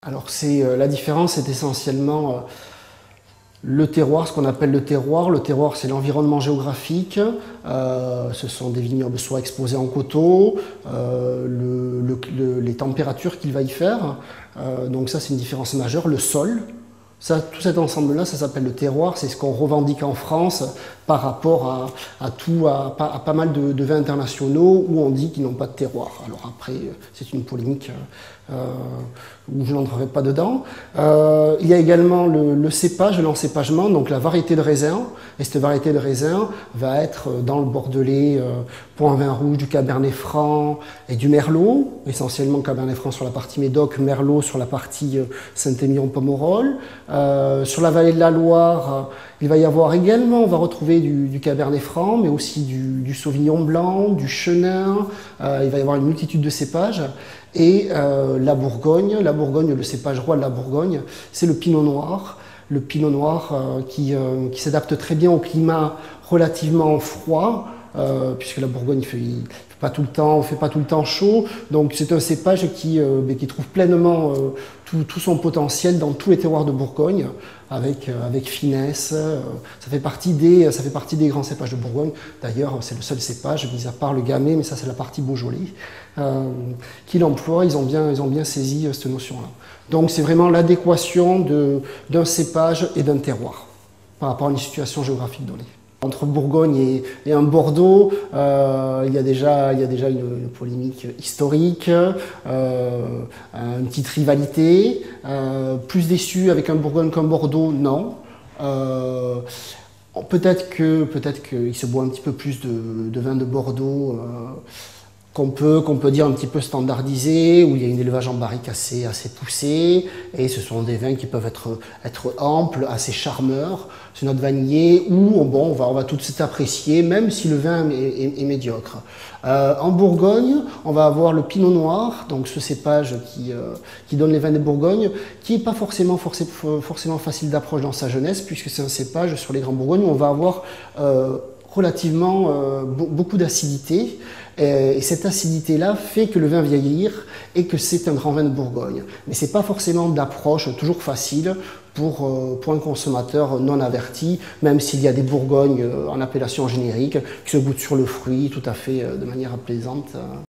Alors la différence est essentiellement le terroir, ce qu'on appelle le terroir. Le terroir, c'est l'environnement géographique. Ce sont des vignobles soit exposés en coteaux, les températures qu'il va y faire. Donc ça, c'est une différence majeure. Le sol. Ça, tout cet ensemble-là, ça s'appelle le terroir. C'est ce qu'on revendique en France par rapport à pas mal de vins internationaux où on dit qu'ils n'ont pas de terroir. Alors après, c'est une polémique où je n'entrerai pas dedans. Il y a également le cépage, l'encépagement, donc la variété de raisin. Et cette variété de raisin va être dans le Bordelais pour un vin rouge du Cabernet Franc et du Merlot, essentiellement Cabernet Franc sur la partie Médoc, Merlot sur la partie Saint-Émilion-Pomerol. Sur la vallée de la Loire, il va y avoir également, on va retrouver du Cabernet Franc, mais aussi du Sauvignon blanc, du Chenin. Il va y avoir une multitude de cépages. Et la Bourgogne, le cépage roi de la Bourgogne, c'est le Pinot Noir. Le Pinot Noir qui s'adapte très bien au climat relativement froid, puisque la Bourgogne fait pas tout le temps chaud. Donc c'est un cépage qui trouve pleinement tout son potentiel dans tous les terroirs de Bourgogne, avec finesse. Ça fait partie des grands cépages de Bourgogne. D'ailleurs, c'est le seul cépage, mis à part le Gamay, mais ça c'est la partie Beaujolais, qu'il emploie. Ils ont bien saisi cette notion-là. Donc c'est vraiment l'adéquation d'un cépage et d'un terroir par rapport à une situation géographique donnée. Entre Bourgogne et un Bordeaux, il y a déjà une polémique historique, une petite rivalité. Plus déçu avec un Bourgogne qu'un Bordeaux, non. Peut-être qu'il se boit un petit peu plus de vin de Bordeaux qu'on peut dire un petit peu standardisé, où il y a un élevage en barrique assez poussé, et ce sont des vins qui peuvent être amples, assez charmeurs. C'est notre vanillé où on va tout de suite apprécier, même si le vin est médiocre. En Bourgogne, on va avoir le Pinot Noir, donc ce cépage qui donne les vins de Bourgogne, qui n'est pas forcément facile d'approche dans sa jeunesse, puisque c'est un cépage sur les Grands Bourgognes où on va avoir relativement beaucoup d'acidité. Et cette acidité-là fait que le vin vieillir et que c'est un grand vin de Bourgogne. Mais ce n'est pas forcément d'approche toujours facile pour un consommateur non averti, même s'il y a des Bourgognes en appellation générique qui se goûtent sur le fruit tout à fait de manière plaisante.